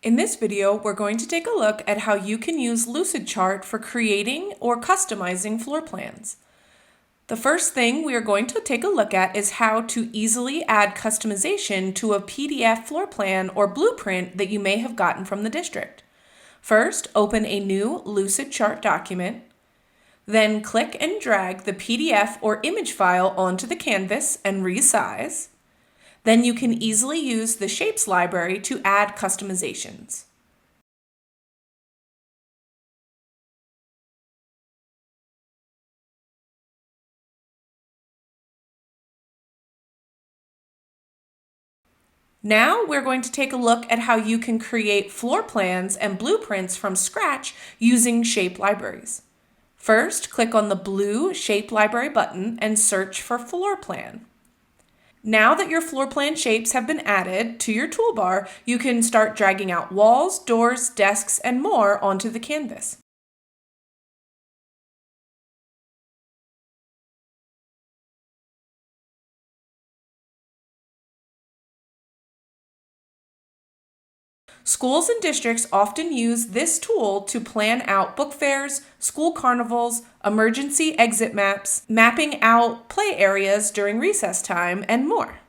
In this video, we're going to take a look at how you can use Lucidchart for creating or customizing floor plans. The first thing we are going to take a look at is how to easily add customization to a PDF floor plan or blueprint that you may have gotten from the district. First, open a new Lucidchart document, then click and drag the PDF or image file onto the canvas and resize. Then you can easily use the Shapes library to add customizations. Now we're going to take a look at how you can create floor plans and blueprints from scratch using shape libraries. First, click on the blue Shape Library button and search for Floor Plan. Now that your floor plan shapes have been added to your toolbar, you can start dragging out walls, doors, desks, and more onto the canvas. Schools and districts often use this tool to plan out book fairs, school carnivals, emergency exit maps, mapping out play areas during recess time, and more.